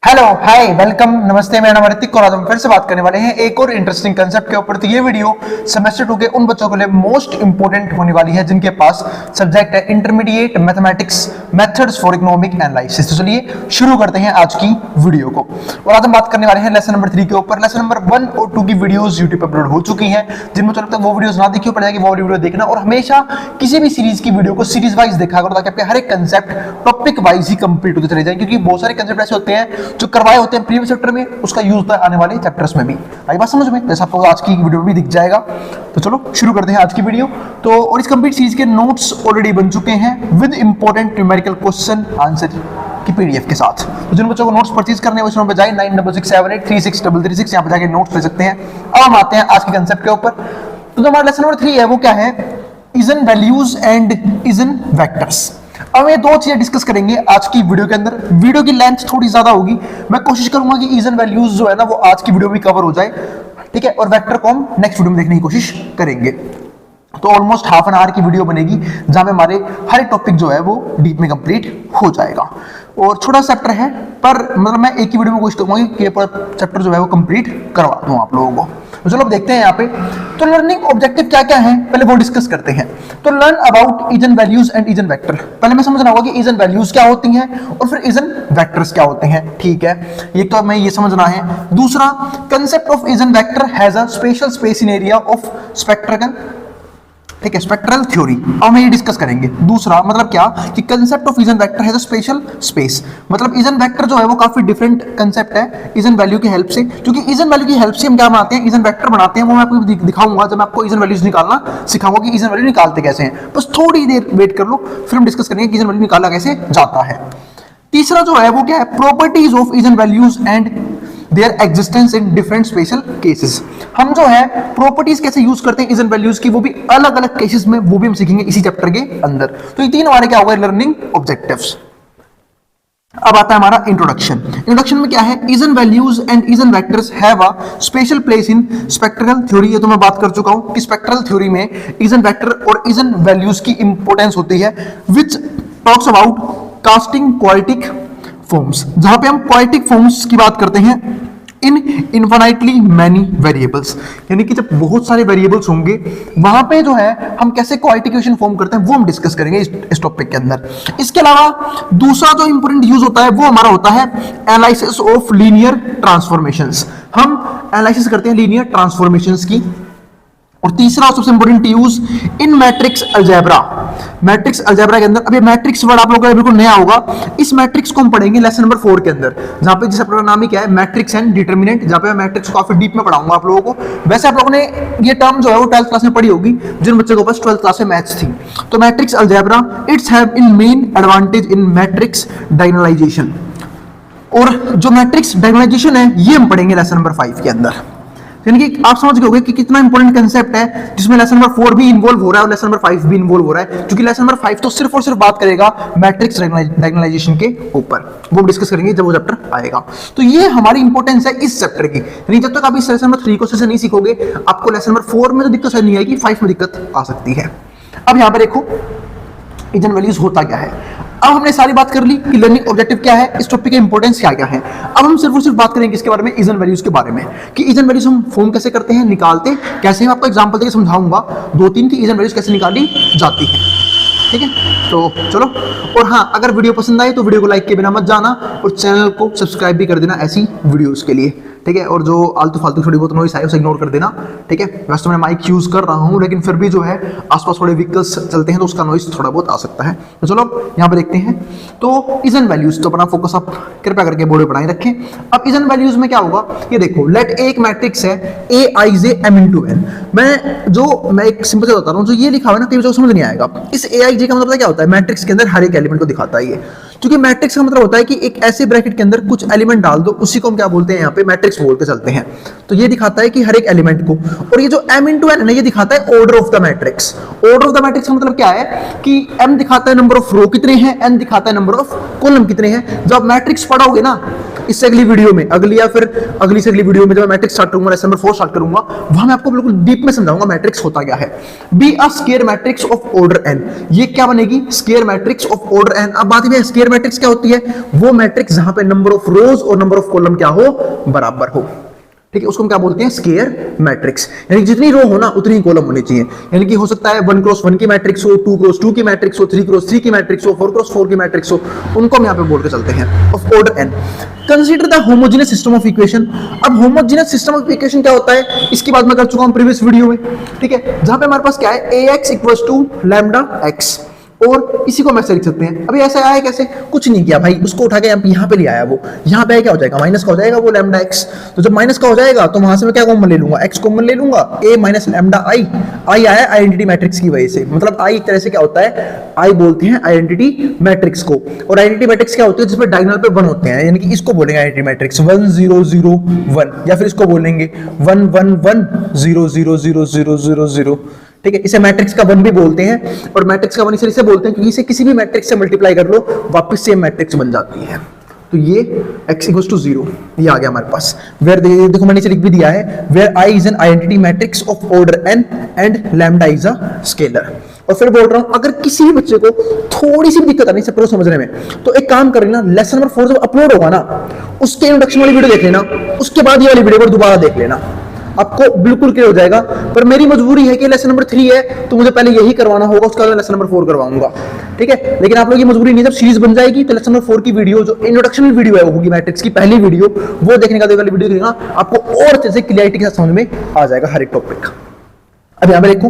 Hello hi welcome नमस्ते। मेरा नाम ऋतिक और आज हम फिर से बात करने वाले हैं एक और इंटरेस्टिंग कंसेप्ट के ऊपर। तो ये वीडियो सेमेस्टर 2 के उन बच्चों के लिए मोस्ट इंपोर्टेंट होने वाली है जिनके पास सब्जेक्ट है intermediate mathematics methods for economic analysis. तो चलिए शुरू करते हैं आज की वीडियो को। और आज हम बात करने वाले हैं लेसन नंबर 3 के ऊपर। लेसन नंबर 1 और 2 की वीडियोस यूट्यूब पर अपलोड हो चुकी हैं। जिन बच्चों ने वो वीडियोस ना देखी हो पड़ेगा वो वीडियो देखना और हमेशा किसी भी सीरीज की वीडियो को सीरीज वाइज देखा करो ताकि आपके हर एक कंसेप्ट टॉपिक वाइज ही कंप्लीट होते चले जाए, क्योंकि बहुत सारे कंसेप्ट ऐसे होते हैं जो करवाए होते हैं प्रीवियस चैप्टर में, उसका यूज होता है आने वाले चैप्टर्स में भी। आई बात समझ में? जैसा आपको आज की वीडियो में भी दिख जाएगा। तो चलो शुरू करते हैं आज की वीडियो। तो और इस कंप्लीट सीरीज के नोट्स ऑलरेडी बन चुके हैं with important numerical question answer की पीडीएफ के साथ। तो जिन बच्चों को नोट्स परचेज करने हैं वो नंबर पे जाए 9667836336 यहाँ पे जाके नोट्स ले सकते हैं। अब हम आते हैं आज के कंसेप्ट के ऊपर। तो जो हमारा लेसन नंबर 3 है वो क्या है? Eigenvalues and इजन vectors. अब ये दो चीजें डिस्कस करेंगे आज की वीडियो के अंदर। वीडियो की लेंथ थोड़ी ज्यादा होगी, मैं कोशिश करूंगा कि इजन वैल्यूज जो है ना वो आज की वीडियो में कवर हो जाए, ठीक है। और वेक्टर को हम नेक्स्ट वीडियो में देखने की कोशिश करेंगे। तो ऑलमोस्ट हाफ एन आवर की वीडियो बनेगी जहां में हमारे हर एक टॉपिक जो है वो डीप में कंप्लीट हो जाएगा। और छोटा चैप्टर है पर मतलब मैं एक ही वीडियो में कोशिश करूंगा कि ये चैप्टर जो है वो कंप्लीट करवा दूं आप लोगों को। तो चलो अब देखते हैं यहाँ पे। तो लर्निंग ऑब्जेक्टिव क्या क्या है पहले वो डिस्कस करते हैं। तो learn about eigenvalues and eigenvector. पहले मैं समझना होगा कि इजन वैल्यूज क्या होती हैं और फिर इजन वेक्टर्स क्या होते हैं, ठीक है। ये तो मैं ये समझना है। दूसरा, concept of eigenvector has a special space in area of spectral, ठीक है, स्पेक्ट्रल थ्योरी। अब हम ये डिस्कस करेंगे। दूसरा मतलब क्या कि concept of eigenvector has a special space, मतलब इजन वेक्टर जो है वो काफी डिफरेंट कंसेप्ट है इजन वैल्यू की हेल्प से, क्योंकि इजन वैल्यू की हेल्प से हम क्या बनाते हैं, इजन वेक्टर बनाते हैं। वो मैं आपको दिखाऊंगा जब मैं आपको इजन वैल्यूज निकालना सिखाऊंगा कि इजन वैल्यू निकालते कैसे हैं। बस थोड़ी देर वेट कर लो, फिर हम डिस्कस करेंगे कि इजन वैल्यू निकाला कैसे जाता है। तीसरा जो है वो क्या है? Properties of eigenvalues and their existence in different special cases. हम जो है प्रॉपर्टीज कैसे यूज करते हैं इजन वैल्यूज की, वो भी अलग अलग केसेस में, वो भी हम सीखेंगे इसी चैप्टर के अंदर। तो ये तीन हमारे क्या होगा? Learning objectives. अब आता है हमारा इंट्रोडक्शन। इंट्रोडक्शन में क्या है? Eigenvalues and eigenvectors have a special place in spectral theory. ये तो मैं बात कर चुका हूं कि स्पेक्ट्रल थ्योरी में इजन वेक्टर और इजन वैल्यूज की इंपॉर्टेंस होती है, which talks about casting quadratic forms, जहां पे हम क्वाड्रेटिक फॉर्म्स की बात करते हैं इन इनफाइनाइटली मैनी वेरिएबल्स, यानी कि जब बहुत सारे वेरिएबल्स होंगे वहां पे जो है हम कैसे क्वाड्रेटिक इक्वेशन फॉर्म करते हैं वो हम डिस्कस करेंगे इस टॉपिक के अंदर। इसके अलावा दूसरा जो इंपॉर्टेंट यूज होता है वो हमारा होता है एनालिसिस ऑफ लीनियर ट्रांसफॉर्मेशंस। हम एनालिसिस करते हैं लीनियर ट्रांसफॉर्मेशंस की। और तीसरा सबसे important use in matrix algebra. Matrix algebra के अंदर, अभी मैट्रिक्स वर्ड आप लोगों को बिल्कुल नया होगा। इस मैट्रिक्स को हम पढ़ेंगे लेसन नंबर 4 के अंदर, जहां पे जिस अपना नाम ही क्या है, मैट्रिक्स एंड डिटरमिनेंट, जहां पे मैं मैट्रिक्स को काफी डीप में पढ़ाऊंगा आप लोगों को। वैसे आप लोगों ने ये टर्म जो है वो 12th क्लास में पढ़ी होगी जिन बच्चों को बस 12th क्लास में मैथ्स थी। तो matrix algebra it's have in main advantage in matrix diagonalization. और जो मैट्रिक्स डायगोनलाइजेशन है ये हम पढ़ेंगे लेसन नंबर 5 के अंदर। यानी कि आप समझ गए होंगे कि कितना इंपॉर्टेंट कंसेप्ट है जिसमें लेसन नंबर 4 भी इन्वॉल्व हो रहा है और लेसन नंबर 5 भी इन्वॉल्व हो रहा है, क्योंकि लेसन नंबर 5 तो सिर्फ और सिर्फ बात करेगा मैट्रिक्स डायगोनलाइजेशन के ऊपर, वो डिस्कस करेंगे जब वो चैप्टर आएगा। तो ये हमारी इंपॉर्टेंस है इस चैप्टर की। यानी जब तक आप इस लेसन नंबर 3 को से नहीं सीखोगे आपको लेसन नंबर 4 में तो दिक्कत नहीं आएगी, 5 में दिक्कत आ सकती है। अब यहां पर देखो इजन वैल्यूज होता क्या है। अब हमने सारी बात कर ली कि लर्निंग ऑब्जेक्टिव क्या है, इस टॉपिक का इंपॉर्टेंस क्या क्या है। अब हम सिर्फ और सिर्फ बात करेंगे इसके बारे में, इजन वैल्यूज के बारे में, कि इजन वैल्यूज हम फॉर्म कैसे करते हैं, निकालते कैसे। मैं आपको एग्जांपल देकर समझाऊंगा 2-3 की इजन वैल्यूज कैसे निकाली जाती है, ठीक है। तो चलो, और हाँ, अगर वीडियो पसंद आए तो वीडियो को लाइक के बिना मत जाना और चैनल को सब्सक्राइब भी कर देना ऐसी वीडियोस के लिए, ठीक है। और जो आलतू फालतू थोड़ी बहुत नॉइस है उसे इग्नोर कर देना, ठीक है। वैसे तो मैं माइक यूज कर रहा हूँ लेकिन फिर भी जो है आसपास थोड़े व्हीकल्स चलते हैं तो उसका नॉइस थोड़ा बहुत आ सकता है। तो चलो यहाँ पे देखते हैं। तो इजन वैल्यूज, तो अपना फोकस आप कृपया करके बोर्ड पे बनाए रखें। अब इजन वैल्यूज में क्या होगा, ये देखो, लेट एक मैट्रिक्स है aij(m)(n)। मैं एक सिंपल से बता रहा हूँ, जो ये लिखा हुआ है ना कई बच्चों को समझ नहीं आएगा। इस aij का मतलब क्या होता है? मैट्रिक्स के अंदर हर एक एलिमेंट को दिखाता है ये, क्योंकि मैट्रिक्स का मतलब होता है कि एक ऐसे ब्रैकेट के अंदर कुछ एलिमेंट डाल दो, उसी को हम क्या बोलते हैं यहाँ पे मैट्रिक्स बोल के चलते हैं। तो ये दिखाता है कि हर एक एलिमेंट को, और ये जो m(n) है ना ये दिखाता है order of the matrix. Order of the matrix का मतलब क्या है कि m दिखाता है नंबर ऑफ रो कितने हैं, n दिखाता है नंबर ऑफ कॉलम कितने हैं। जब मैट्रिक्स पढ़ोगे ना इससे अगली वीडियो में, अगली या फिर अगली से अगली वीडियो में जब मैं मैट्रिक्स स्टार्ट करूंगा, लेसन नंबर 4 स्टार्ट करूंगा, वहां मैं आपको बिल्कुल डीप में समझाऊंगा मैट्रिक्स होता क्या है। Be a square matrix of order n, ये क्या बनेगी? Square matrix of order n। अब बात ये है स्क्वायर मैट्रिक्स क्या होती है? वो मैट्रिक्स जहां पे नंबर ऑफ रोज और नंबर ऑफ कॉलम क्या हो? बराबर हो। ठीक है, उसको हम क्या बोलते हैं? Square matrix. यानी जितनी रो हो ना उतनी कॉलम होनी चाहिए। यानी कि हो सकता है 1 क्रॉस 1 की मैट्रिक्स हो, 2 क्रॉस 2 की मैट्रिक्स हो, 3 क्रॉस 3 की मैट्रिक्स हो, 4 क्रॉस 4 की मैट्रिक्स हो, उनको हम यहां पे बोल के चलते हैं of order n। Consider the homogeneous system of equation. अब होमोजेनियस सिस्टम ऑफ इक्वेशन क्या होता है, इसकी बात मैं कर चुका हूं प्रीवियस वीडियो में। ठीक है, जहां पे हमारे पास क्या है, ax equals to lambda x, और इसी को हम ऐसे लिख सकते हैं। अभी ऐसा आया कैसे? कुछ नहीं किया भाई, उसको उठा के यहाँ पे ले आया। वो यहाँ पे क्या हो जाएगा? माइनस का हो जाएगा वो लैम्डा एक्स। तो जब माइनस का हो जाएगा तो वहां से मैं क्या कॉमन ले लूंगा? एक्स कॉमन ले लूंगा। ए माइनस लैम्डा आई, आई आया आइडेंटिटी मैट्रिक्स की वजह से। मतलब आई एक तरह से क्या होता है, आई बोलते हैं आइडेंटिटी मैट्रिक्स को। और आइडेंटिटी मैट्रिक्स क्या होती है? जिसमें डायगोनल पे 1 होते हैं, यानी कि इसको बोलेंगे आइडेंटिटी मैट्रिक्स 1 0 0 1, या फिर इसको बोलेंगे 1 1 1 0 0 0 0 0 0। ठीक है, इसे मैट्रिक्स का 1 भी बोलते हैं। और मैट्रिक्स का 1 इसे बोलते हैं क्योंकि इसे किसी भी मैट्रिक्स से मल्टीप्लाई कर लो वापस सेम मैट्रिक्स बन जाती है। तो ये x इक्वल्स टू 0 ये आ गया हमारे पास। वेयर देखो मैंने इसे लिख भी दिया है, where i is an identity matrix of order n and lambda is a scalar. और फिर बोल रहा हूं, अगर किसी भी बच्चे को थोड़ी सी भी दिक्कत आनी है समझने में, तो एक काम कर लेना, लेसन नंबर 4 जब अपलोड होगा ना, उसके इंट्रोडक्शन वाली वीडियो देख लेना, उसके बाद ये वाली वीडियो पर दोबारा देख लेना, आपको बिल्कुल क्लियर हो जाएगा। पर मेरी मजबूरी है कि लेसन नंबर 3 है तो मुझे पहले यही करवाना होगा, उसके बाद लेसन नंबर 4 करवाऊंगा। ठीक है, लेकिन आप लोग की मजबूरी नहीं, जब सीरीज बन जाएगी तो लेसन नंबर 4 की वीडियो जो इंट्रोडक्शन वीडियो है वो होगी मैट्रिक्स की पहली वीडियो, वो देखने का वाली वीडियो देखना, आपको और अच्छे से क्लियरिटी के साथ समझ में आ जाएगा हर एक टॉपिक। अब यहां पर देखो,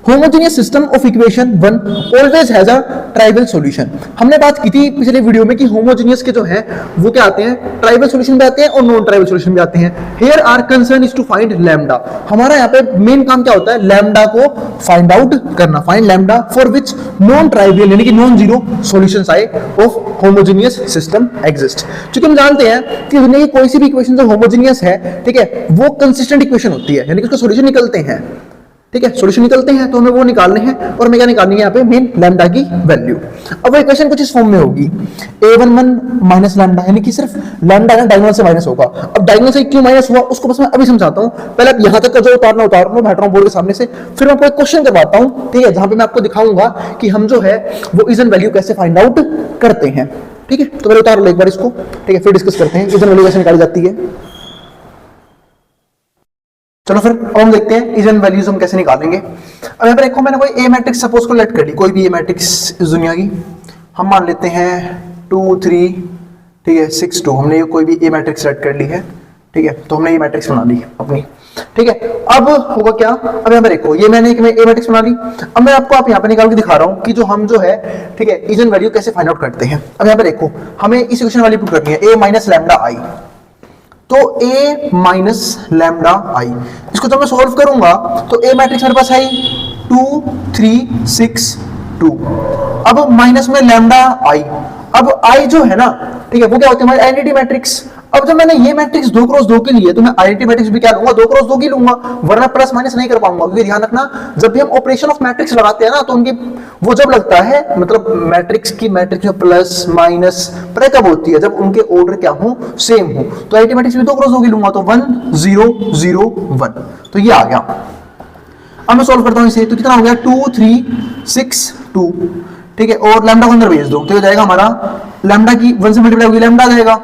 homogeneous system of equation 1 always has a trivial solution. हमने बात की थी पिछले वीडियो में कि होमोजेनियस के जो है वो क्या आते हैं, ट्राइवल सॉल्यूशन भी आते हैं और नॉन ट्राइवल सॉल्यूशन भी आते हैं। Here our concern is to find lambda. हमारा यहाँ पे मेन काम क्या होता है, लैम्डा को फाइंड आउट करना, find lambda for which non trivial यानी कि नॉन जीरो सॉल्यूशंस आए ऑफ होमोजेनियस सिस्टम एग्जिस्ट। क्योंकि हम जानते हैं कि दुनिया की कोई सी भी इक्वेशन जो होमोजेनियस है, ठीक है, वो कंसिस्टेंट इक्वेशन होती है, यानी कि उसका सॉल्यूशन निकलते हैं। ठीक है, सॉल्यूशन निकलते हैं तो हमें वो निकालने हैं, और हमें क्या निकालनी है यहाँ पे, मेन लैम्डा की वैल्यू। अब वो इक्वेशन कुछ इस फॉर्म में होगी, a11 माइनस लैम्डा, यानी कि सिर्फ लैम्डा ना डायगोनल से माइनस होगा। अब डायगोनल से क्यों माइनस हुआ उसको बस मैं अभी समझाता हूँ। पहले आप यहाँ तक का जो उतार लो, बैठ रहा हूँ बोर्ड के सामने से, फिर मैं आपको एक क्वेश्चन करवाता हूँ, ठीक है, जहां पे मैं आपको दिखाऊंगा कि हम जो है वो इजन वैल्यू कैसे फाइंड आउट करते हैं। ठीक है, तो मेरे उतार लो एक बार इसको, ठीक है, फिर डिस्कस करते हैं इजन वैल्यू कैसे निकाली जाती है। चलो फिर अब हम देखते हैं इजन वैल्यूज हम कैसे निकालेंगे। अब यहाँ पर देखो, मैंने कोई ए मैट्रिक्स सपोज को लेट कर ली, कोई भी ए मैट्रिक्स इस दुनिया की, हम मान लेते हैं 2 3, ठीक है, 6 2, हमने कोई भी ए मैट्रिक्स सेट कर ली है। ठीक है, तो हमने ये मैट्रिक्स बना ली अपनी। ठीक है, अब होगा क्या, अब यहाँ पर देखो, ये मैंने ए मैट्रिक्स बना ली। अब मैं आपको यहाँ पे निकाल के दिखा रहा हूँ कि जो हम जो है, ठीक है, इजन वैल्यू कैसे फाइंड आउट करते हैं। अब यहाँ पे देखो, हमें इस इक्वेशन वाली पुट करनी है, ए माइनस लैम्डा आई। तो a माइनस लैम्डा आई, इसको जब मैं सॉल्व करूंगा तो a मैट्रिक्स मेरे पास आई 2 3 6 2। अब माइनस में लैम्डा आई, अब i जो है ना, ठीक है, वो क्या होती है हमारी आइडेंटिटी मैट्रिक्स। अब जब मैंने ये मैट्रिक्स 2 क्रॉस 2 के लिए, तो मैं आइडेंटिटी मैट्रिक्स भी क्या लूंगा, 2 क्रॉस 2 की लूंगा, वरना प्लस माइनस नहीं कर पाऊंगा। क्योंकि ध्यान रखना, जब भी हम ऑपरेशन ऑफ मैट्रिक्स लगाते हैं ना, तो उनकी वो जब लगता है, मतलब मैट्रिक्स में प्लस माइनस पता कब होती है, जब उनके ऑर्डर क्या हो, सेम हो। तो आइडेंटिटी मैट्रिक्स में 2 क्रॉस 2 की लूंगा, तो 1 0 0 1, तो ये आ गया। अब मैं सॉल्व करता हूं इसे, तो कितना हो गया 2 3 6 2। ठीक है, और लैम्डा को अंदर भेज दो, तो हो जाएगा हमारा लैम्डा की 1 से मल्टीप्लाई होगी लैम्डा आ जाएगा,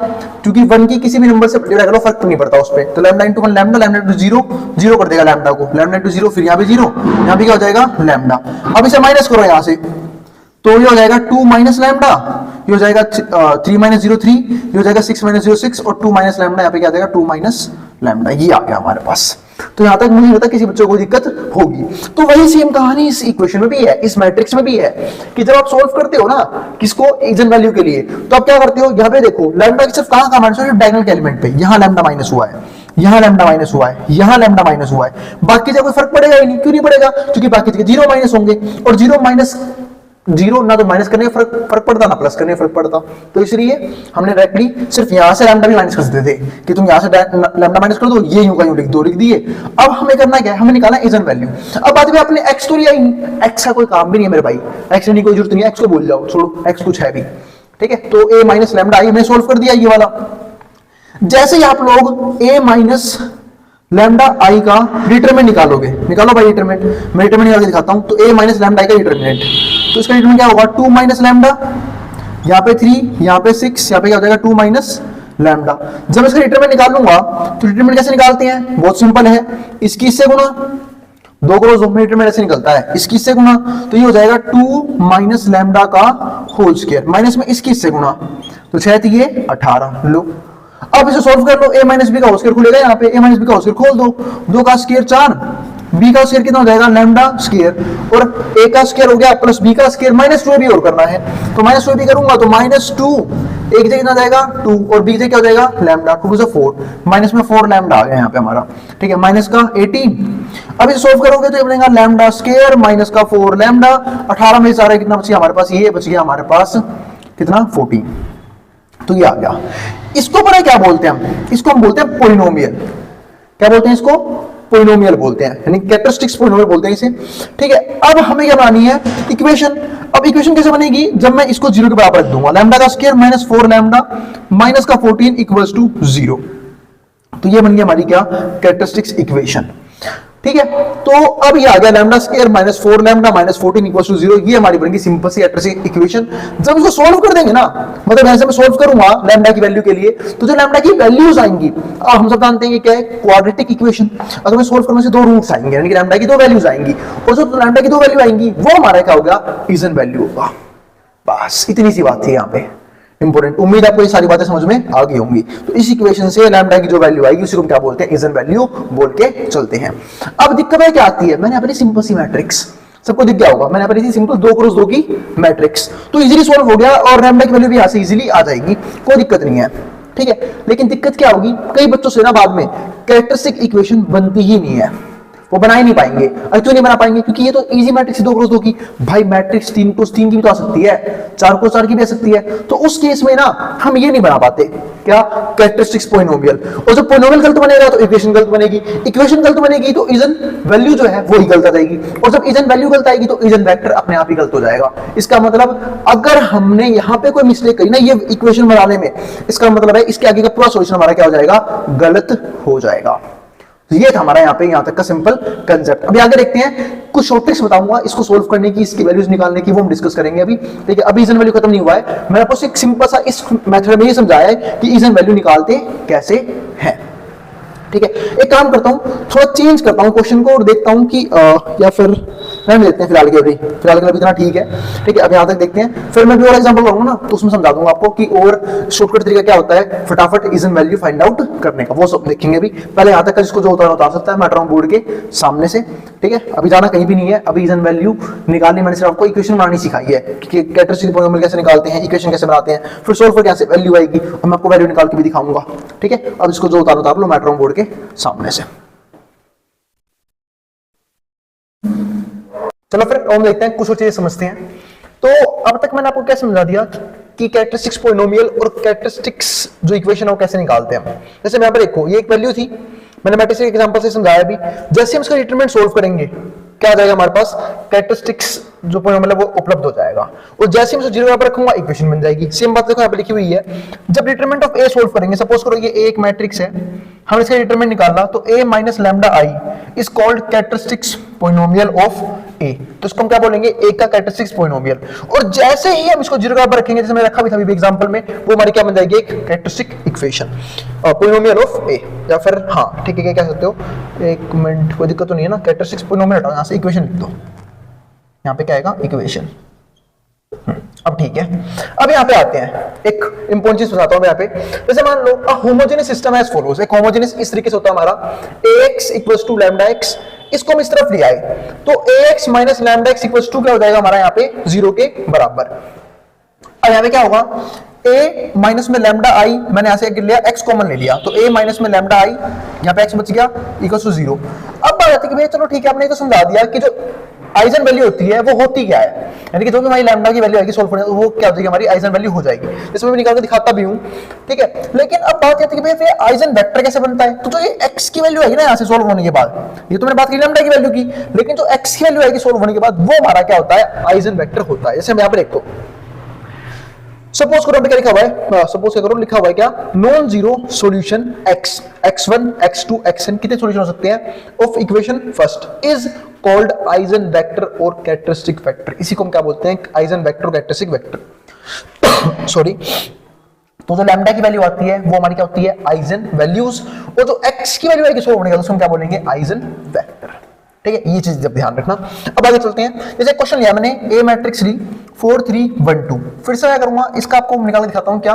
क्योंकि 1 की किसी भी नंबर से मल्टीप्लाई करो फर्क नहीं पड़ता उस पे। तो lambda into 1 lambda, lambda into 0 0 कर देगा लैम्डा को, लैम्डा इंटू 0, फिर यहाँ पे 0, यहाँ पे क्या हो जाएगा लैम्डा। अब इसे माइनस करो यहाँ से, तो ये हो जाएगा 2 माइनस लैम्डा, ये हो जाएगा 3 माइनस 0 3, ये हो जाएगा 6 माइनस 0 6, और 2 माइनस लैम्डा, यहाँ पे क्या आ जाएगा 2 माइनस लैम्डा, ये आ गया हमारे पास। तो यहां तक मुझे नहीं पता किसी बच्चों को दिक्कत होगी। तो वही सेम कहानी इस इक्वेशन में भी है, इस मैट्रिक्स में भी है, कि जब आप सॉल्व करते हो ना किसको, इजन वैल्यू के लिए, तो आप क्या करते हो, यहाँ पे देखो लैम्डा की सिर्फ कहां का माइनस हुआ है, डायगोनल के एलिमेंट पे, यहां लैम्डा माइनस हुआ है, यहां लैम्डा माइनस हुआ है, यहां लैम्डा माइनस हुआ है, बाकी जगह कोई फर्क पड़ेगा ही नहीं। क्यों नहीं पड़ेगा, क्योंकि बाकी जगह 0 माइनस होंगे, और 0 माइनस 0 ना तो माइनस करने का फर्क पड़ता, ना प्लस करने का फर्क पड़ता। तो इसलिए हमने डायरेक्टली सिर्फ यहां से लैम्डा भी माइनस कर सकते थे, कि तुम यहां से लैम्डा माइनस कर दो, ये यूं का यूं लिख दिए। अब हमें करना क्या है, हमें निकालना इजन वैल्यू। अब बाद में अपने एक्स तो लिया ही नहीं, एक्स का कोई काम भी नहीं है मेरे भाई, एक्स लेने की कोई जरूरत नहीं है, एक्स को भूल जाओ, छोड़ो, एक्स कुछ है भी। ठीक है, तो ए माइनस लैम्डा आई हमने सोल्व कर दिया ये वाला। जैसे ही आप लोग a माइनस लैम्डा आई का डिटरमिनेंट निकालोगे, निकालो भाई डिटरमिनेंट, मैं डिटरमिनेंट निकाल के दिखाता हूं। तो a माइनस लैम्डा आई का डिटरमिनेंट, तो इसका डिटरमिनेंट क्या होगा 2 माइनस लैम्डा, यहाँ पे 3, यहाँ पे 6, यहाँ पे क्या हो जाएगा 2 माइनस लैम्डा। जब इसका डिटरमिनेंट निकाल लूंगा तो डिटरमिनेंट कैसे निकालते हैं, बहुत सिंपल है, इसकी इससे गुणा, 2 क्रॉस 2 में डिटरमिनेंट ऐसे निकलता है, इसकी इससे गुणा, तो ये हो जाएगा 2 माइनस लैम्डा का होल स्क्वायर, माइनस में इसकी इससे गुणा, तो 6 थी ये 18। लो अब इसे सॉल्व कर लो, a माइनस बी का होल स्क्वायर खुलेगा, यहाँ पे a माइनस बी का होल स्क्वायर खोल दो, 2 का स्क्वायर 4, b का स्क्वायर कितना हो जाएगा लैम्डा स्क्वायर, और a का स्क्वायर हो गया प्लस b का स्क्वायर माइनस 2 भी और करना है, तो माइनस 2 भी करूंगा तो माइनस 2, एक जगह कितना जाएगा 2 और b जगह क्या हो जाएगा लैम्डा, 2 से 4, माइनस में 4 लैम्डा आ गया यहाँ पे हमारा, ठीक है, माइनस का 18। अब इसे सॉल्व करोगे तो ये बनेगा लैम्डा स्क्वायर माइनस का 4 लैम्डा, 18 में सारा कितना बच गया हमारे पास, ये बच गया हमारे पास कितना 14, तो ये आ गया। इसको पता है क्या बोलते हैं हम, इसको हम बोलते हैं पोलिनोमियल, क्या बोलते हैं इसको, पोलिनोमियल बोलते हैं, यानी कैरेक्टरिस्टिक्स पोलिनोमियल बोलते हैं इसे, ठीक है। अब हमें क्या बनानी है इक्वेशन, अब इक्वेशन कैसे बनेगी, जब मैं इसको 0 के बराबर रख दूंगा, लैम्डा का स्क्वायर माइनस 4 लैम्डा माइनस का 14 इक्वल्स टू 0, तो ये बन गई हमारी क्या कैरेक्टरिस्टिक्स इक्वेशन, ठीक है। तो अब ये आ गया lambda square minus 4 lambda minus 14 equals to 0, ये हमारी बनेगी सिंपल सी कैरेक्टरिस्टिक इक्वेशन। जब इसको सॉल्व कर देंगे ना, मतलब ऐसे मैं सॉल्व करूंगा लैम्डा की वैल्यू के लिए, तो जो लैम्डा की वैल्यूज आएंगी, हम सब जानते हैं कि क्या है क्वाड्रेटिक इक्वेशन, अगर मैं सॉल्व करूंगा से 2 रूट्स आएंगे, यानी कि लैम्डा की 2 वैल्यूज आएंगी, और जो लैम्डा की 2 वैल्यू आएंगी वो हमारा क्या होगा इजन वैल्यू होगा। बस इतनी सी बात थी यहाँ पे इंपोर्टेंट, उम्मीद आपको ये सारी बातें समझ में आ गई होंगी। तो इस इक्वेशन से लैम्डा की जो वैल्यू आएगी उसी को क्या बोलते हैं इजन वैल्यू बोल के चलते हैं। अब दिक्कत है क्या आती है, मैंने अपनी सिंपल सी मैट्रिक्स, सबको दिख गया होगा, मैंने अपनी सिंपल 2 क्रॉस 2 की मैट्रिक्स, तो इजीली सॉल्व हो गया और लैम्डा की वैल्यू भी यहां से इजीली आ जाएगी, कोई दिक्कत नहीं है, ठीक है। लेकिन दिक्कत क्या होगी, कई बच्चों से ना बाद में कैरेक्टरिस्टिक इक्वेशन बनती ही नहीं है, वो बना ही नहीं पाएंगे। और क्यों नहीं बना पाएंगे, क्योंकि ये तो इजी मैट्रिक्स 2 क्रॉस 2 की, भाई मैट्रिक्स 3 क्रॉस 3 की भी तो आ सकती है, 4 क्रॉस 4 की भी आ सकती है, तो उस केस में ना हम ये नहीं बना पाते क्या कैरेक्टरिस्टिक्स पोलिनोमियल, और जब पोलिनोमियल गलत बनेगा तो इक्वेशन गलत बनेगी, इक्वेशन गलत बनेगी तो इजन वैल्यू जो है वो ही गलत आ जाएगी, और जब इजन वैल्यू गलत आएगी तो इजन वेक्टर अपने आप ही गलत हो जाएगा। इसका मतलब अगर हमने यहाँ पे कोई मिस्टेक करी ना ये इक्वेशन बनाने में, इसका मतलब है इसके आगे का पूरा सॉल्यूशन हमारा क्या हो जाएगा गलत हो जाएगा। तो ये था हमारा यहाँ तक का सिंपल कंसेप्ट। अभी आगे देखते हैं, कुछ शॉर्ट ट्रिक्स बताऊंगा इसको सोल्व करने की, इसकी वैल्यूज निकालने की, वो हम डिस्कस करेंगे अभी, ठीक है। अभी इजन वैल्यू खत्म नहीं हुआ है, मैंने आपको एक सिंपल सा इस मेथड में ये समझाया है कि इजन वैल्यू निकालते कैसे हैं, ठीक है। एक काम करता हूं, थोड़ा चेंज करता हूं क्वेश्चन को और देखता हूं कि या फिर रहने देते हैं फिलहाल के लिए इतना ठीक है, ठीक है। अब यहां तक देखते हैं, फिर मैं भी और एग्जांपल करूंगा ना तो उसमें समझा दूंगा आपको कि और शॉर्टकट तरीका क्या होता है फटाफट इजन वैल्यू फाइंड आउट करने का, वो सब देखेंगे अभी। पहले यहां तक का जिसको जो उतार सकता है मैं हटाऊं बोर्ड के सामने से, ठीक है। अभी जाना कहीं भी नहीं है, अभी इजन वैल्यू निकालने मैंने सिर्फ आपको इक्वेशन बनानी सिखाई है कि कैरेक्टरिस्टिक पोलिनोमियल कैसे निकालते हैं, इक्वेशन कैसे बनाते हैं, फिर सॉल्व करके कैसे वैल्यू आएगी, और मैं आपको वैल्यू निकाल के भी दिखाऊंगा, ठीक है। अब इसको जो उतार लो मैं हटाऊं बोर्ड के सामने से। चलो फिर हम देखते हैं, कुछ और चीजें समझते हैं। तो अब तक मैंने आपको क्या समझा दिया कि कैरेक्टरिस्टिक्स पोलिनोमियल और कैरेक्टरिस्टिक्स जो इक्वेशन है वो कैसे निकालते हैं। जैसे मैं यहाँ पर देखो, ये एक वैल्यू थी, मैंने मैट्रिक्स के एग्जांपल से समझाया भी, जैसे हम इसका डिटरमिनेंट सोल्व करेंगे क्या आ जाएगा हमारे पास कैरेक्टरिस्टिक्स जो पोलिनोमियल है वो उपलब्ध हो जाएगा, और जैसे हम 0 पर रखूंगा इक्वेशन बन जाएगी। सेम बात देखो यहाँ पे लिखी हुई है, जब डिटरमिनेंट ऑफ ए सोल्व करेंगे, सपोज करो ये एक मैट्रिक्स है, हम इसका डिटरमिनेंट निकालना, तो a minus lambda I is called characteristics polynomial of a, तो इसको हम क्या बोलेंगे a का कैरेक्टरिस्टिक्स पोलिनोमियल। और जैसे ही हम इसको 0 पर रखेंगे, जैसे मैंने रखा भी था अभी एग्जांपल में, वो हमारी क्या बन जाएगी एक characteristic equation polynomial of a, या फिर हाँ ठीक है, क्या कह सकते हो, एक मिनट, कोई दिक्कत तो नहीं है ना, कैरेक्टरिस्टिक्स पोलिनोमियल हटाओ, यहाँ से इक्वेशन लिख दो, यहाँ पे क्या आएगा इक्वेशन। अब ठीक है, अब यहाँ पे आते हैं, एक इंपॉर्टेंट चीज बताता हूं यहाँ पे। जैसे मान लो a homogeneous system as follows, एक होमोजेनियस इस तरीके से होता है हमारा, ax equals to lambda x, इसको हम इस तरफ ले आए तो ax minus lambda x equals to क्या हो जाएगा हमारा यहाँ पे 0 के बराबर। अब यहाँ पे क्या होगा, a माइनस में लैम्डा आई, मैंने यहाँ से लिया x कॉमन ले लिया, तो a माइनस में लैम्डा आई, यहाँ पे x बच गया इक्वल्स टू 0। अब बात आती है कि भैया चलो ठीक है, आपने तो समझा दिया कि जो आइजन वैल्यू होती है वो होती क्या है, यानी कि जो भी हमारी लैम्डा की वैल्यू आएगी सोल्व करने वो क्या हो जाएगी हमारी आइजन वैल्यू हो जाएगी, जिसमें मैं निकाल के दिखाता भी हूं, ठीक है। लेकिन अब बात आती है कि भाई आइजन वेक्टर कैसे बनता है, तो जो ये x की वैल्यू आएगी ना यहाँ से सोल्व होने के बाद, ये तो मैंने बात की लैम्डा की वैल्यू की, लेकिन जो x की वैल्यू आएगी सोल्व होने के बाद वो हमारा क्या होता है आइजन वेक्टर होता है। जैसे हम यहाँ पर देखो, सपोज करो क्या लिखा हुआ है, सपोज करो लिखा हुआ है क्या, non zero solution x, x1 x2 xn कितने सॉल्यूशन हो सकते हैं of equation first is called eigen vector और कैरेक्टरिस्टिक वेक्टर। इसी को हम क्या बोलते हैं, आइजन वेक्टर और कैरेक्टरिस्टिक वेक्टर। सॉरी, तो जो लैम्डा की वैल्यू आती है वो हमारी क्या होती है, आइजन वैल्यूज, और जो x की वैल्यू आएगी 100 होने का तो उसको हम क्या बोलेंगे, आइजन वेक्टर। ठीक है, ये चीज जब ध्यान रखना। अब आगे चलते हैं, जैसे क्वेश्चन लिया मैंने ए मैट्रिक्स ली 4 3 1 2, फिर से क्या करूंगा, इसका आपको निकाल के दिखाता हूं क्या,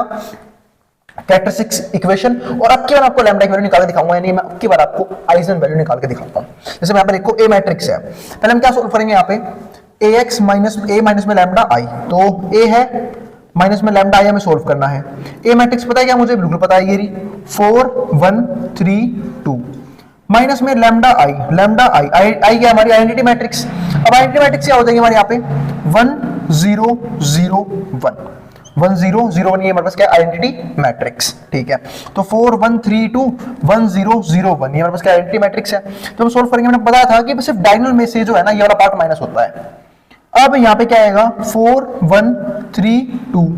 कैरेक्टरिस्टिक्स इक्वेशन, और अब की बार आपको लैम्डा की वैल्यू निकाल के दिखाऊंगा, यानी मैं अब की बार आपको आइजन वैल्यू निकाल के दिखाता हूं। जैसे मैं यहाँ पे देखो ए मैट्रिक्स है, पहले हम क्या सोल्व करेंगे, यहाँ पे ax माइनस a माइनस में लैम्डा आई, तो a है माइनस में लैम्डा आई हमें सोल्व करना है। ए मैट्रिक्स पता है क्या, मुझे बिल्कुल पता है, ये 4 1 3 2 माइनस में लैम्डा आई, लैम्डा आई आई क्या हमारी आइडेंटिटी मैट्रिक्स। अब आइडेंटिटी मैट्रिक्स क्या हो जाएगी हमारे यहाँ पे 1 0 0 1 1 0 0 1, ये हमारे पास क्या आइडेंटिटी मैट्रिक्स। ठीक है, तो 4 1 3 2 1 0 0 1, ये हमारे पास क्या आइडेंटिटी मैट्रिक्स है। तो हम सोल्व करेंगे, मैंने बताया था कि सिर्फ डायगोनल में से जो है ना ये वाला पार्ट माइनस होता है। अब यहाँ पे क्या आएगा 4 1 3 2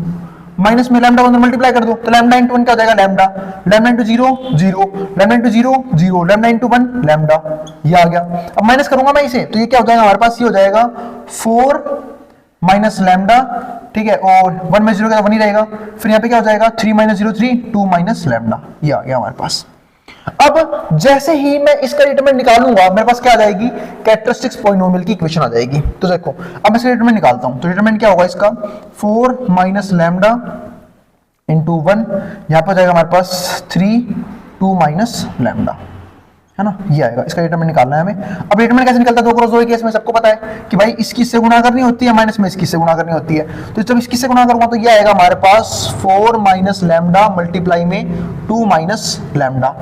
माइनस में लैम्डा 1 मल्टीप्लाई कर दो, तो लैम्डा इंटू 1 क्या हो जाएगा, lambda, lambda into 0 0, lambda into 0 0, lambda into 1 lambda, ये आ गया। अब माइनस करूंगा मैं इसे, तो ये क्या हो जाएगा हमारे पास, ये हो जाएगा 4 माइनस लैम्डा, ठीक है, और 1 में 0 का 1 ही रहेगा, फिर यहाँ पे क्या हो जाएगा 3 माइनस 0 3 2 माइनस लैम्डा, ये आ गया हमारे पास। अब जैसे ही मैं इसका डिटरमिनेंट निकालूंगा, मेरे पास क्या आ जाएगी, कैरेक्टरिस्टिक्स पॉलिनोमियल की इक्वेशन आ जाएगी। तो देखो अब मैं इसका डिटरमिनेंट निकालता हूं, तो डिटरमिनेंट क्या होगा इसका, 4 माइनस लैम्डा इंटू 1, यहां पर जाएगा हमारे पास 3 2 माइनस लैम्डा, है ना, ये आएगा। इसका डिटरमिनेंट निकालना है हमें। अब डिटरमिनेंट कैसे निकलता है, 2 क्रॉस 2 केस में सबको पता है कि भाई इसकी से गुणा करनी होती है, माइनस में इसकी से गुणा करनी होती है। तो जब इसकी से गुणा करूंगा तो ये आएगा हमारे पास 4 माइनस लैम्डा मल्टीप्लाई में 2 माइनस लैम्डा,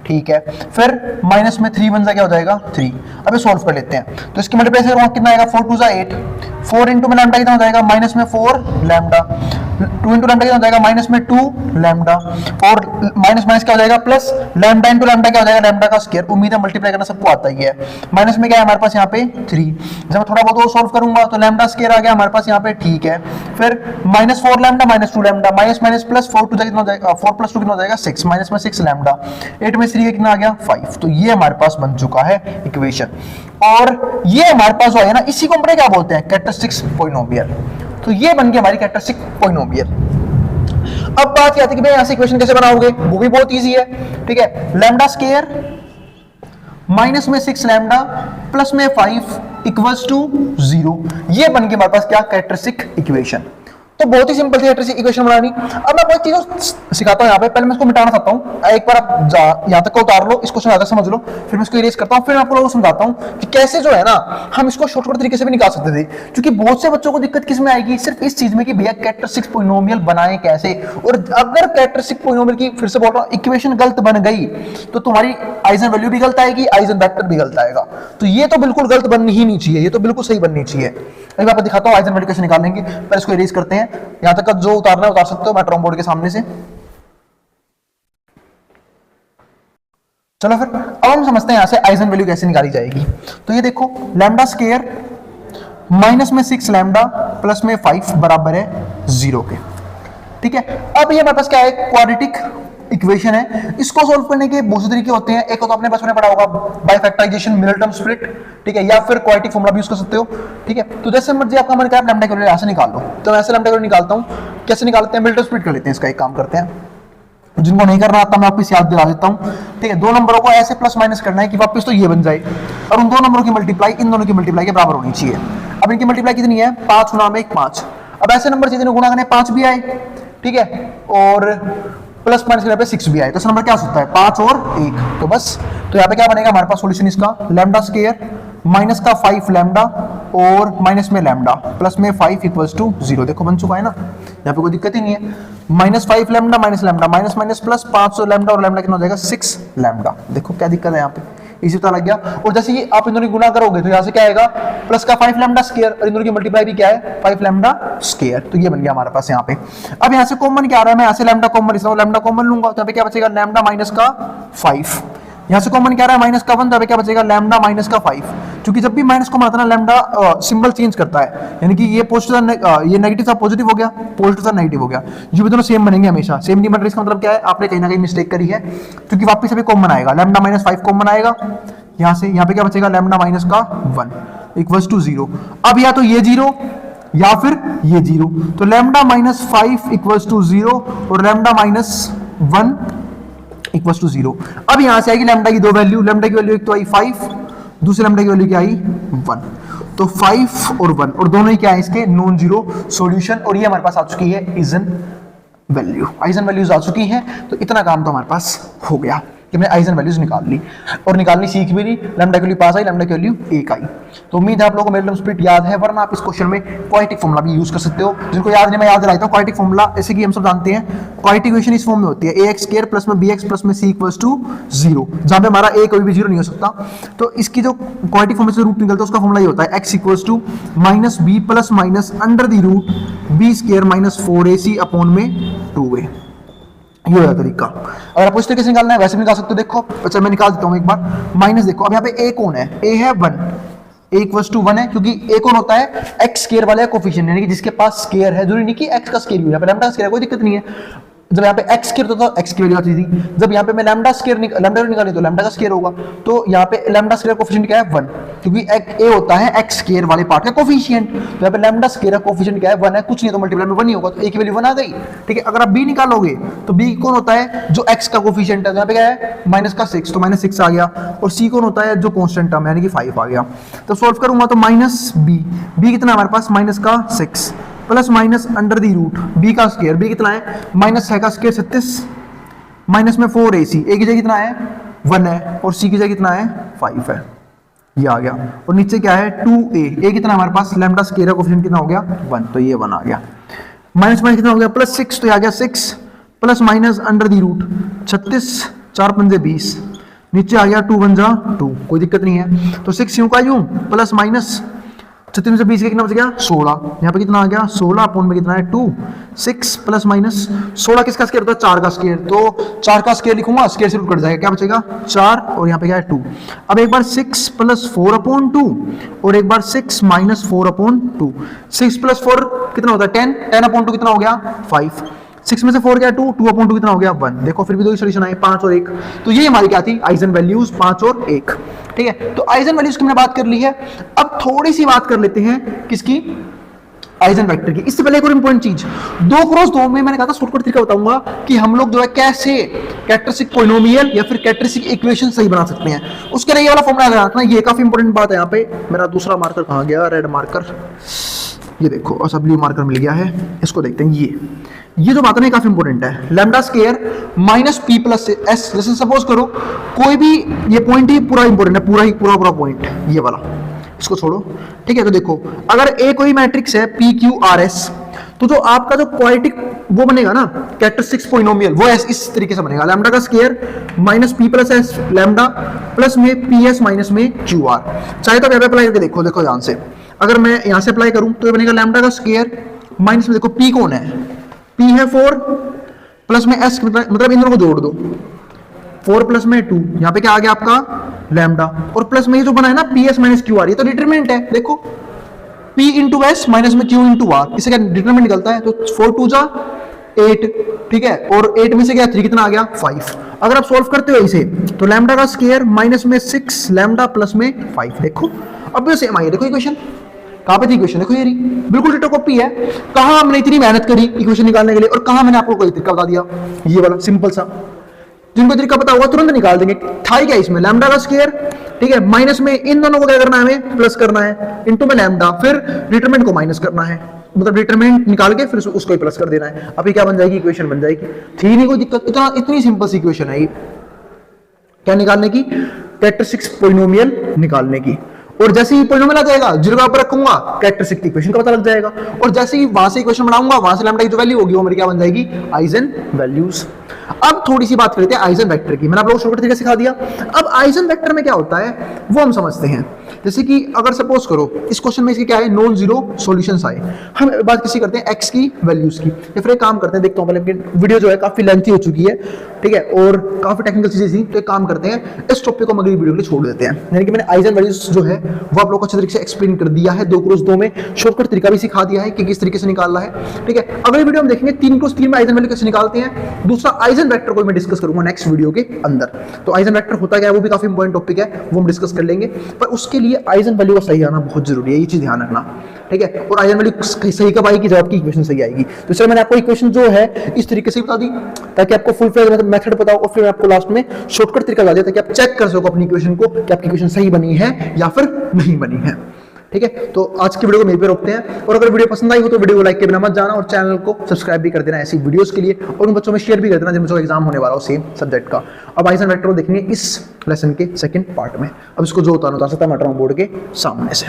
ठीक है, फिर माइनस में 3 1 क्या हो जाएगा 3। अब ये सॉल्व कर लेते हैं, तो इसकी मल्टीप्लाई से कितना आएगा 4 2 8, 4 इंटू में लैम्डा कितना हो जाएगा, माइनस में 4 लैम्डा, 2 इंटू लैम्डा कितना हो जाएगा, माइनस में 2 लैम्डा, और माइनस माइनस क्या हो जाएगा प्लस, लैम्डा इंटू लैम्डा क्या हो जाएगा, लैम्डा का स्क्वायर। उम्मीद है मल्टीप्लाई करना सबको आता ही है। माइनस में क्या है हमारे पास यहाँ पे 3, जब मैं थोड़ा बहुत सॉल्व करूंगा तो लैम्डा स्क्वायर आ गया हमारे पास यहाँ पे, ठीक है, फिर minus 4 lambda minus 2 lambda, minus minus plus 4 2 कितना हो जाएगा, 4 प्लस 2 कितना हो जाएगा 6, माइनस में 6 लैम्डा, 8 में 3 कितना आ गया 5। तो ये हमारे पास बन चुका है इक्वेशन, और ये हमारे पास जो है ना, इसी को हम क्या बोलते हैं, कैरेक्टरिस्टिक्स पॉलिनोमियल। तो ये बन गया हमारी कैरेक्टरिस्टिक पॉलिनोमियल। अब बात क्या आती है कि भाई यहां से इक्वेशन कैसे बनाओगे, वो भी बहुत इजी है। ठीक है, लैम्डा स्क्वायर माइनस में 6 लैम्डा प्लस में 5 इक्वल्स टू 0, ये बन के हमारे पास क्या, कैरेक्टरिस्टिक इक्वेशन। तो बहुत ही सिंपल थी इक्वेशन बनानी। अब मैं बहुत चीजों सिखाता हूं यहाँ पे, पहले मैं इसको मिटाना चाहता हूँ, एक बार आप यहाँ तक को उतार लो, इसको समझ लो, फिर मैं इसको इरेज करता हूँ, फिर मैं आपको लोगों को समझाता हूँ कि कैसे जो है ना हम इसको शॉर्टकट तरीके से भी निकाल सकते थे। क्योंकि बहुत से बच्चों को दिक्कत किस में आएगी, सिर्फ इस चीज में कि भैया कैरेक्टरिस्टिक पॉलिनोमियल बनाए कैसे, और अगर कैरेक्टरिस्टिक पॉलिनोमियल की फिर से बोल रहा हूँ इक्वेशन गलत बन गई तो तुम्हारी आइजन वैल्यू भी गलत आएगी, आइजन वेक्टर भी गलत आएगा। तो ये तो बिल्कुल गलत बननी ही नहीं चाहिए, ये तो बिल्कुल सही बननी चाहिए। मैं आपको दिखाता हूँ आइजन वैल्यू कैसे निकालेंगे, पर इसको इरेज करते हैं। यहां तक का जो उतारना है उतार सकते हो मेट्रोन बोर्ड के सामने से। चलो फिर अब हम समझते हैं यहां से आइजन वैल्यू कैसे निकाली जाएगी। तो ये देखो लैम्डा स्क्वायर माइनस में 6 लैम्डा प्लस में 5 बराबर है 0 के। ठीक है, अब ये हमारे पास क्या है, क्वाड्रेटिक इक्वेशन है। इसको सोल्व करने के बहुत से तरीके होते हैं। एक तो आपने बचपन में पढ़ा होगा by factorization, middle term split, ठीक है, या फिर क्वाड्रेटिक फॉर्मूला भी यूज कर सकते हो। ठीक है, तो जैसे मर्जी आपका मन करे लैम्डा की वैल्यू यहां से निकाल लो। तो मैं ऐसे लैम्डा की वैल्यू निकालता हूं, कैसे निकालते हैं, मिडल टर्म स्प्लिट कर लेते हैं। इसका एक काम करते हैं, जिनको नहीं करना आता मैं आपको याद दिला देता हूं। ठीक है, दो नंबरों को ऐसे प्लस माइनस करना है कि वापस तो ये बन जाए, और उन दो नंबरों की मल्टीप्लाई इन दोनों की मल्टीप्लाई के बराबर होनी चाहिए। अब इनकी मल्टीप्लाई कितनी है, 5 गुना में 1 5। अब ऐसे नंबर से गुणा करने 5 भी आए, ठीक है, और प्लस माइनस करने पे 6 भी आए, तो नंबर क्या हो सकता है 5 और 1। तो बस, तो यहाँ पे क्या बनेगा हमारे पास सॉल्यूशन इसका, लैम्डा स्क्वायर माइनस का 5 लैम्डा और माइनस में लैम्डा प्लस में 5 इक्वल्स टू 0। देखो बन चुका है ना, यहाँ पे कोई दिक्कत ही नहीं है। Minus 5 lambda minus lambda minus minus plus 5 lambda और लैम्डा कितना हो जाएगा 6 लैम्डा। देखो क्या दिक्कत है यहाँ पे, इसी पता लग गया। और जैसे ही आप इन दोनों की गुणा करोगे तो यहाँ से क्या आएगा, प्लस का 5 लैम्डा स्क्वायर और इन दोनों की मल्टीप्लाई भी क्या है 5 लैम्डा स्क्वायर। तो ये बन गया हमारे पास यहाँ पे। अब यहाँ से कॉमन क्या आ रहा है, मैं यहाँ से लैम्डा कॉमन, इसलिए लैम्डा कॉमन लूंगा, तो यहाँ पे क्या बचेगा, लैम्डा माइनस का 5 यहाँ से कॉमन क्या रहा है माइनस का 1, तो क्या बचेगा लैम्डा माइनस का 5, क्योंकि जब भी माइनस कॉमन आता है ना लैम्डा सिंबल चेंज करता है, यानी कि ये पॉजिटिव ये नेगेटिव था पॉजिटिव हो गया, पॉजिटिव था नेगेटिव हो गया, जो भी दोनों सेम बनेंगे हमेशा, सेम नहीं बन रही, इसका मतलब क्या है आपने कहीं ना कहीं मिस्टेक करी है, क्योंकि वापस अभी कॉमन आएगा, लैम्डा माइनस 5 कॉमन आएगा यहाँ से, यहाँ पे क्या बचेगा लैम्डा माइनस का 1 इक्वल्स टू 0। अब या तो ये 0 या फिर ये 0, तो लैम्डा माइनस 5 इक्वल्स टू 0 और लैम्डा माइनस 1 इक्वल्स टू 0। अब यहां से आएगी लैम्डा की दो वैल्यू, लैम्डा की वैल्यू एक तो आई 5, दूसरी लैम्डा की वैल्यू क्या आई 1, तो 5 और 1 और दोनों ही क्या है इसके नॉन जीरो सॉल्यूशन, और ये हमारे पास आ चुकी है आइजन वैल्यू, आइजन वैल्यूज आ चुकी हैं, तो इतना काम तो हमारे पास हो गया कि हमने आइजन वैल्यूज निकाल ली और निकालनी सीख भी ली, लैम्डा की वैल्यू पास आई, लैम्डा की वैल्यू 1 आई। तो उम्मीद है आप लोगों को मेंडलम स्प्लिट याद है, वरना आप इस क्वेश्चन में क्वाड्रेटिक फॉर्मूला भी यूज कर सकते हो, जिनको याद नहीं मैं याद दिलाता हूं। क्वाड्रेटिक फॉर्मूला जैसे कि हम सब जानते हैं, क्वाड्रेटिक इक्वेशन इस फॉर्म में होती है ax² प्लस में bx प्लस में c इक्वल्स टू 0, जहां पे हमारा a कभी भी 0 नहीं हो सकता, तो इसकी जो क्वाड्रेटिक फॉर्मूला से रूट निकलता है उसका फॉर्मूला ये होता है x equals to minus b plus minus under the root b² minus 4ac upon में 2a। ये होगा तरीका। अगर आप उस तरीके से निकालना है वैसे भी निकाल सकते हो। देखो अच्छा मैं निकाल देता हूं एक बार, माइनस देखो अब यहाँ पे a कौन है, a है 1, a इक्वल्स टू 1 है, क्योंकि a कौन होता है x स्क्वायर वाला कोफिशिएंट, यानी कि जिसके पास स्क्वायर है, जरूरी नहीं कि x का स्क्वायर भी, यहाँ पे लैम्डा का स्क्वायर है कोई दिक्कत नहीं है। जब यहाँ पे x स्क्वायर तो x की वैल्यू आती थी, जब यहाँ पे मैं लैम्डा स्क्वायर निकाली तो लैम्डा का स्क्वायर होगा, तो यहाँ पे लैम्डा स्क्वायर कोफिशिएंट क्या है 1, क्योंकि a होता है x स्क्वायर वाले पार्ट का कोफिशिएंट, तो यहाँ पे लैम्डा स्क्वायर का कोफिशिएंट क्या है 1 है, कुछ नहीं तो मल्टीप्लाई में 1 ही होगा, तो a की वैल्यू 1 आ गई। ठीक है, अगर आप b निकालोगे तो b कौन होता है जो x का कोफिशिएंट है, यहाँ पे क्या है माइनस का 6, तो माइनस 6 आ गया, और c कौन होता है जो कॉन्स्टेंट टर्म यानी कि 5 आ गया। तो सॉल्व करूंगा तो माइनस b कितना हमारे पास माइनस का 6 plus minus under the root b का स्क्वायर, b कितना है माइनस 6 का स्क्वायर 36, माइनस में 4ac, a की जगह कितना है 1 है और c की जगह कितना है 5 है, ये आ गया, और नीचे क्या है 2a कितना हमारे पास लैम्डा स्क्वायर का कोफिशिएंट कितना हो गया 1, तो ये 1 आ गया, माइनस माइनस कितना हो गया प्लस 6, तो ये आ गया 6 plus minus under the root 36 4 पंजे 20, नीचे आ गया 2 1 जा 2, कोई दिक्कत नहीं है, तो 6 यूं का यूं प्लस माइनस 36 से 20 कितना बच गया 16, यहाँ पे कितना आ गया 16 अपॉन में कितना है 2, 6 प्लस माइनस 16 किसका स्क्वायर होता है 4 का स्क्वायर, तो 4 का स्क्वायर लिखूंगा स्क्वायर से रूट कट जाएगा, क्या बचेगा 4 और यहाँ पे क्या है 2। अब एक बार 6 प्लस 4 अपॉन 2 और एक बार 6 माइनस 4 अपॉन 2, 6 प्लस 4 कितना होता है 10, 10 अपॉन 2 कितना हो गया 5, 6 में से 4 क्या 2, 2 अपॉन 2 कितना हो गया 1, देखो फिर भी दो ही सॉल्यूशन आए 5 और 1, तो ये हमारी क्या थी आइजन वैल्यूज 5 और 1। ठीक है, तो आइजन वैल्यूज की हमने बात कर ली है, अब थोड़ी सी बात कर लेते हैं किसकी आइजन वेक्टर की। इससे पहले एक और इंपॉर्टेंट चीज, 2 क्रॉस 2 में मैंने कहा था शॉर्टकट तरीका बताऊंगा कि हम लोग जो है कैसे कैरेक्टरिस्टिक पॉलिनोमियल या फिर कैरेक्टरिस्टिक इक्वेशन सही बना सकते हैं, उसके लिए ये वाला फॉर्मूला याद रखना, ये काफी इंपॉर्टेंट बात है। यहाँ पे मेरा दूसरा मार्कर कहाँ गया, रेड मार्कर, ये देखो और सब ब्लू मार्कर मिल गया है, इसको देखते हैं। ये जो बात है ना काफी इंपॉर्टेंट है, lambda square minus P plus S, जैसे सपोज करो कोई भी ये पॉइंट ही पूरा इंपॉर्टेंट है, पूरा पॉइंट ये वाला, इसको छोड़ो। ठीक है, तो देखो अगर ए कोई मैट्रिक्स है पी क्यू आर एस, तो जो आपका जो क्वाड्रेटिक वो बनेगा ना कैरेक्टरिस्टिक्स पॉलिनोमियल, वो इस तरीके से बनेगा, लैम्डा का square minus P plus S lambda plus में पी एस माइनस में क्यू आर। चाहे तो आप अप्लाई करके देखो, देखो ध्यान से, अगर मैं यहां से अप्लाई करूं तो ये बनेगा लैम्डा का स्क्वायर माइनस में देखो पी कौन है, पी है 4 प्लस में एस, मतलब इन दोनों को जोड़ दो, 4 प्लस में 2, यहाँ पे क्या आ गया आपका लैम्डा, और प्लस में ये जो बना है ना P S minus Q R, ये तो डिटरमिनेंट है, देखो P इंटू एस माइनस में Q इंटू आर, इससे क्या डिटरमिनेंट निकलता है, तो 4 2 जा 8, ठीक है, और 8 में से क्या 3 कितना आ गया 5। अगर आप सॉल्व करते हो इसे तो लैम्डा का स्क्वायर माइनस में 6 लैम्डा प्लस में 5, देखो अब ये सेम आई है, देखो इक्वेशन कहां पे थी, इक्वेशन देखो ये बिल्कुल डिटो कॉपी है। कहां हमने इतनी मेहनत करी इक्वेशन निकालने के लिए, और कहां मैंने आपको कोई तरीका बता दिया, ये वाला सिंपल सा, जिनको तरीका पता होगा तुरंत निकाल देंगे। था क्या इसमें लैम्डा का स्क्वायर, ठीक है, माइनस में इन दोनों को क्या करना है हमें प्लस करना है, इनटू में लैम्डा, फिर डिटरमिनेंट को माइनस करना है, मतलब डिटरमिनेंट निकाल के फिर उसको ही प्लस कर देना है। अभी क्या बन जाएगी इक्वेशन बन जाएगी, थी नहीं कोई दिक्कत, इतनी सिंपल सी इक्वेशन है ये, क्या निकालने की कैरेक्टरिस्टिक्स पॉलिनोमियल निकालने की। और जैसे ही पॉलिनोमियल आ जाएगा जीरो का ऊपर रखूंगा कैरेक्टरिस्टिक इक्वेशन का पता लग जाएगा, और जैसे ही वहां से इक्वेशन बनाऊंगा वहां से लैम्डा की जो वैल्यू होगी वो मेरी क्या बन जाएगी आइजन वैल्यूज। अब थोड़ी सी बात करते हैं आइजन वेक्टर की, मैंने आप लोगों को शॉर्टकट तरीके सिखा दिया। अब आइजन वेक्टर में क्या होता है वो हम समझते हैं। जैसे कि अगर सपोज करो इस क्वेश्चन में इसके क्या है, नॉन जीरो सॉल्यूशंस आए, हम बात किसी करते हैं एक्स की वैल्यूज की, या फिर एक काम करते हैं, देखता हूं पहले, वीडियो जो है काफी लेंथी हो चुकी है, ठीक है, और काफी टेक्निकल चीजें थी, तो एक काम करते हैं इस टॉपिक को हम अगली वीडियो के लिए छोड़ देते हैं। यानी कि मैंने आइजन वैल्यूज जो है वो आप लोगों को अच्छे तरीके से एक्सप्लेन कर दिया है, 2x2 में शॉर्टकट तरीका भी सिखा दिया है कि किस तरीके से निकालना है, ठीक है। अगली वीडियो हम देखेंगे 3x3 में आइजन वैल्यू कैसे निकालते हैं, दूसरा आइजन वेक्टर को मैं डिस्कस करूंगा नेक्स्ट वीडियो के अंदर। तो आइजन वेक्टर होता क्या है वो भी काफी इंपॉर्टेंट टॉपिक है, वो हम डिस्कस कर लेंगे, पर उसके लिए आइजन वैल्यू का सही आना बहुत जरूरी है, ये चीज ध्यान रखना, ठीक है। और आइजन वैल्यू सही कब आएगी, जब आपकी इक्वेशन सही आएगी। तो इसलिए मैंने आपको इक्वेशन जो है इस तरीके से बता दी ताकि आपको फुल फ्लेज मेथड पता हो, और फिर आपको लास्ट में शॉर्टकट तरीका बता दिया ताकि आप चेक कर सको अपनी इक्वेशन को कि आपकी इक्वेशन सही बनी है या फिर नहीं बनी है, ठीक है। तो आज की वीडियो को यहीं पे रोकते हैं, और अगर वीडियो पसंद आई हो तो वीडियो को लाइक के बिना मत जाना, और चैनल को सब्सक्राइब भी कर देना ऐसी वीडियोस के लिए, और उन बच्चों में शेयर भी कर देना जिन बच्चों का एग्जाम होने वाला हो सेम सब्जेक्ट का। अब आइजन वेक्टर देखेंगे इस लेसन के सेकंड पार्ट में। अब इसको जो उतार सकता है मैं बोर्ड के सामने से।